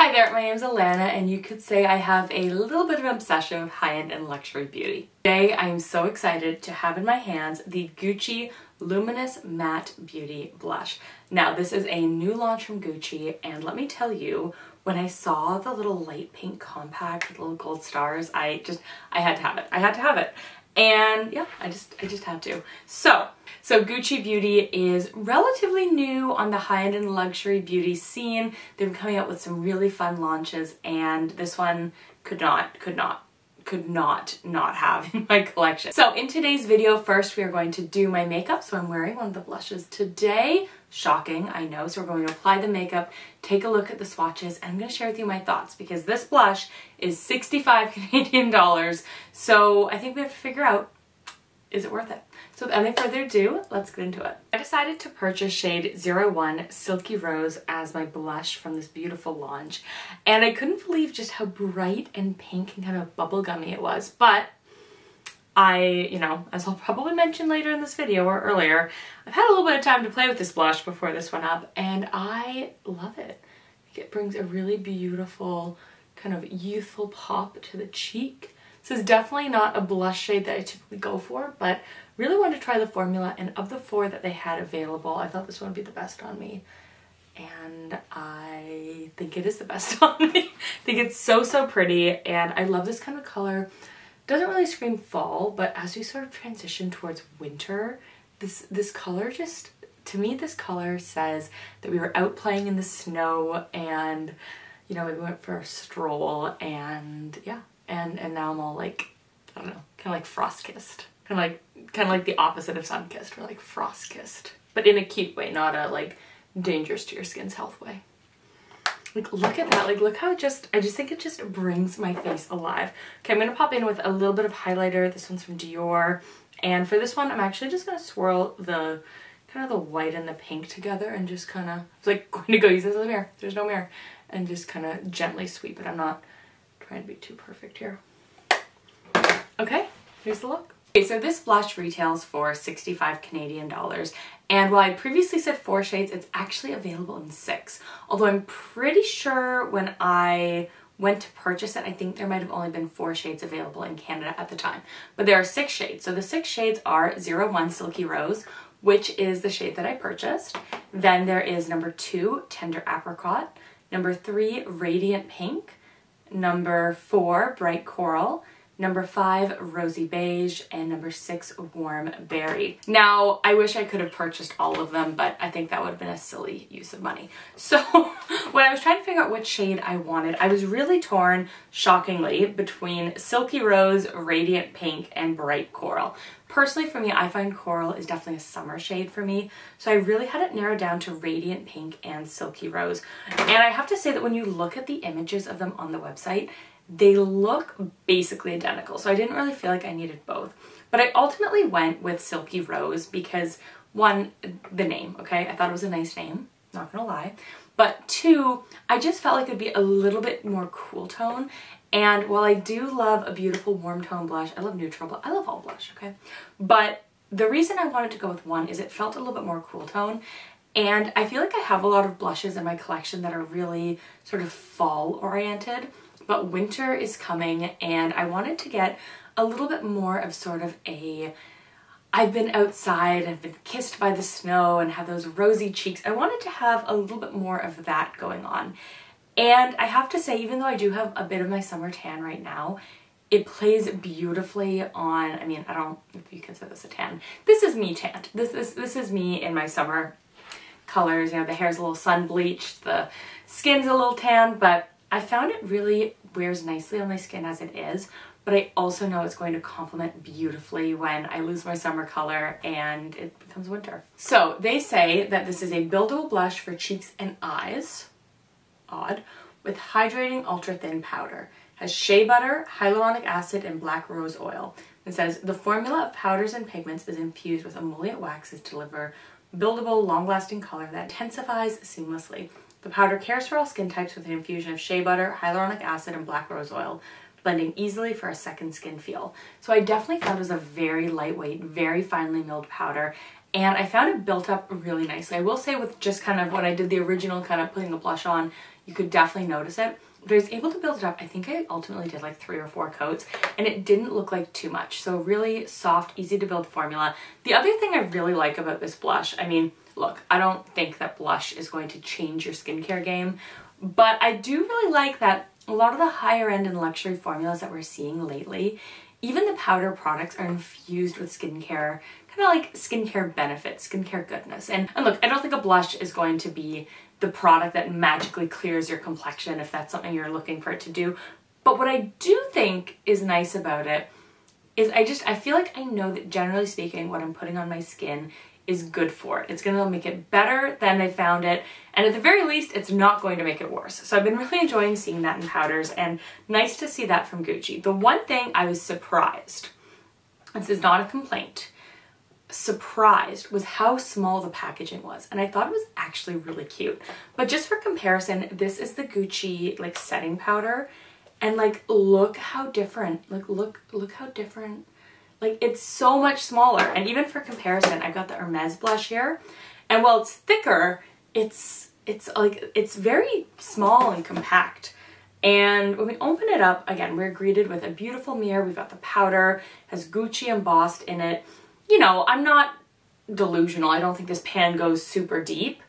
Hi there, my name is Alana and you could say I have a little bit of an obsession with high-end and luxury beauty. Today I am so excited to have in my hands the Gucci Luminous Matte Beauty Blush. Now this is a new launch from Gucci and let me tell you, when I saw the little light pink compact with little gold stars, I had to have it. I had to have it. And yeah, I just had to. So Gucci Beauty is relatively new on the high-end and luxury beauty scene. They've been coming out with some really fun launches and this one could not have in my collection. So in today's video, first we are going to do my makeup. So I'm wearing one of the blushes today. Shocking, I know. So we're going to apply the makeup, take a look at the swatches, and I'm going to share with you my thoughts because this blush is 65 Canadian dollars. So I think we have to figure out, is it worth it? So without any further ado, let's get into it. I decided to purchase shade 01 Silky Rose as my blush from this beautiful launch. And I couldn't believe just how bright and pink and kind of bubblegummy it was. But as I'll probably mention later in this video or earlier, I've had a little bit of time to play with this blush before this went up and I love it. It brings a really beautiful kind of youthful pop to the cheek. This is definitely not a blush shade that I typically go for, but really wanted to try the formula, and of the four that they had available, I thought this one would be the best on me. And I think it is the best on me. I think it's so pretty and I love this kind of color. Doesn't really scream fall, but as we sort of transition towards winter, this color just, to me, this color says that we were out playing in the snow and, you know, we went for a stroll and yeah, and now I'm all like, I don't know, kind of like frost-kissed. Kind of like the opposite of sun-kissed, or like frost-kissed. But in a cute way, not a like dangerous to your skin's health way. Like, look at that. Like, look how I just think it just brings my face alive. Okay, I'm going to pop in with a little bit of highlighter. This one's from Dior. And for this one, I'm actually just going to swirl the kind of the white and the pink together and just kind of, it's like going to go use this as a mirror. There's no mirror. And just kind of gently sweep it. I'm not trying to be too perfect here. Okay, here's the look. Okay, so this blush retails for 65 Canadian dollars, and while I previously said 4 shades, it's actually available in 6. Although I'm pretty sure when I went to purchase it, I think there might have only been 4 shades available in Canada at the time. But there are 6 shades. So the 6 shades are 01 Silky Rose, which is the shade that I purchased. Then there is number 2, Tender Apricot, number 3, Radiant Pink, number 4, Bright Coral, number 5, Rosy Beige, and number 6, Warm Berry. Now, I wish I could have purchased all of them, but I think that would have been a silly use of money. So when I was trying to figure out which shade I wanted, I was really torn, shockingly, between Silky Rose, Radiant Pink, and Bright Coral. Personally, for me, I find coral is definitely a summer shade for me, so I really had it narrowed down to Radiant Pink and Silky Rose. And I have to say that when you look at the images of them on the website, they look basically identical, so I didn't really feel like I needed both. But I ultimately went with Silky Rose because, 1, the name, okay? I thought it was a nice name, not gonna lie. But 2, I just felt like it'd be a little bit more cool tone. And while I do love a beautiful warm tone blush, I love neutral blush, I love all blush, okay? But the reason I wanted to go with 1 is it felt a little bit more cool tone. And I feel like I have a lot of blushes in my collection that are really sort of fall oriented. But winter is coming and I wanted to get a little bit more of sort of a, I've been outside and been kissed by the snow and have those rosy cheeks. I wanted to have a little bit more of that going on. And I have to say, even though I do have a bit of my summer tan right now, it plays beautifully on, I mean, I don't know if you consider this a tan. This is me tanned. This is me in my summer colors. You know, the hair's a little sun bleached, the skin's a little tan, but I found it really wears nicely on my skin as it is, but I also know it's going to complement beautifully when I lose my summer color and it becomes winter. So they say that this is a buildable blush for cheeks and eyes, odd, with hydrating ultra thin powder. Has shea butter, hyaluronic acid, and black rose oil. It says the formula of powders and pigments is infused with emollient waxes to deliver buildable, long-lasting color that intensifies seamlessly. The powder cares for all skin types with an infusion of shea butter, hyaluronic acid, and black rose oil, blending easily for a second skin feel. So I definitely found it was a very lightweight, very finely milled powder, and I found it built up really nicely. I will say with just kind of when I did the original kind of putting the blush on, you could definitely notice it. But I was able to build it up. I think I ultimately did like 3 or 4 coats, and it didn't look like too much. So really soft, easy to build formula. The other thing I really like about this blush, I mean, look, I don't think that blush is going to change your skincare game, but I do really like that a lot of the higher end and luxury formulas that we're seeing lately, even the powder products are infused with skincare, kind of like skincare benefits, skincare goodness. And look, I don't think a blush is going to be the product that magically clears your complexion if that's something you're looking for it to do. But what I do think is nice about it is I feel like I know that generally speaking what I'm putting on my skin is good for it. It's gonna make it better than I found it, and at the very least it's not going to make it worse. So I've been really enjoying seeing that in powders, and nice to see that from Gucci. The one thing I was surprised, this is not a complaint, surprised was how small the packaging was, and I thought it was actually really cute. But just for comparison, this is the Gucci like setting powder, and like look how different, like look how different, like it's so much smaller. And even for comparison, I got the Hermes blush here, and while it's thicker, it's like it's very small and compact. And when we open it up, again, we're greeted with a beautiful mirror. We've got the powder, has Gucci embossed in it. You know, I'm not delusional. I don't think this pan goes super deep.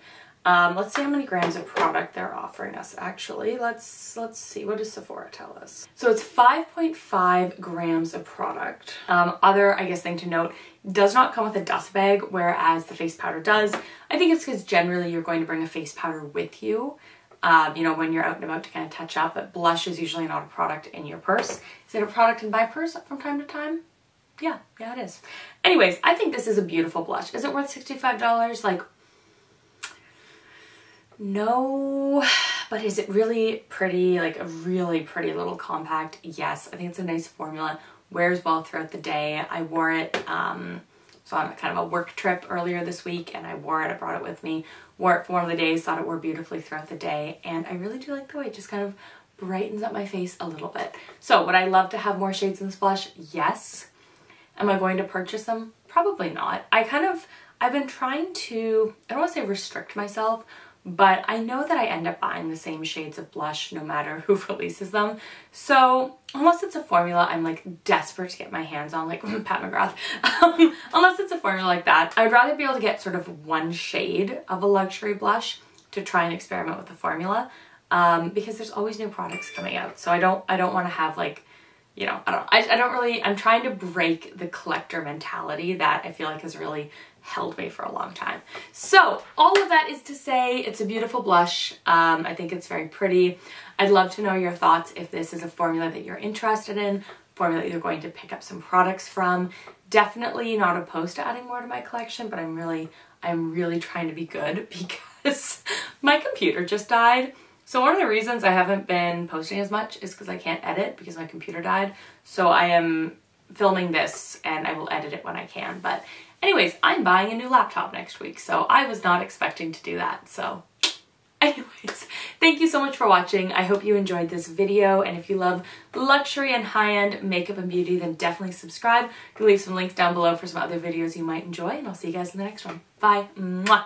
Let's see how many grams of product they're offering us, actually. Let's see. What does Sephora tell us? So it's 5.5 grams of product. Other, I guess, thing to note, does not come with a dust bag, whereas the face powder does. I think it's because generally you're going to bring a face powder with you, you know, when you're out and about to kind of touch up, but blush is usually not a product in your purse. Is it a product in my purse from time to time? Yeah, it is. Anyways, I think this is a beautiful blush. Is it worth $65? Like, no, but is it really pretty? Like a really pretty little compact? Yes, I think it's a nice formula. Wears well throughout the day. I wore it, so on kind of a work trip earlier this week, and I wore it, I brought it with me, wore it for one of the days, thought it wore beautifully throughout the day, and I really do like the way it just kind of brightens up my face a little bit. So would I love to have more shades in this blush? Yes. Am I going to purchase them? Probably not. I've been trying to, I don't want to say restrict myself, but I know that I end up buying the same shades of blush no matter who releases them. So unless it's a formula I'm like desperate to get my hands on, like Pat McGrath, unless it's a formula like that, I'd rather be able to get sort of one shade of a luxury blush to try and experiment with the formula, because there's always new products coming out. So I don't want to have like, you know, I'm trying to break the collector mentality that I feel like has really held me for a long time. So all of that is to say it's a beautiful blush. I think it's very pretty. I'd love to know your thoughts if this is a formula that you're interested in, formula that you're going to pick up some products from. Definitely not opposed to adding more to my collection, but I'm really trying to be good because my computer just died. So one of the reasons I haven't been posting as much is because I can't edit because my computer died. So I am filming this and I will edit it when I can. But anyways, I'm buying a new laptop next week, so I was not expecting to do that. So anyways, thank you so much for watching. I hope you enjoyed this video, and if you love luxury and high-end makeup and beauty, then definitely subscribe. You can leave some links down below for some other videos you might enjoy, and I'll see you guys in the next one. Bye. Mwah.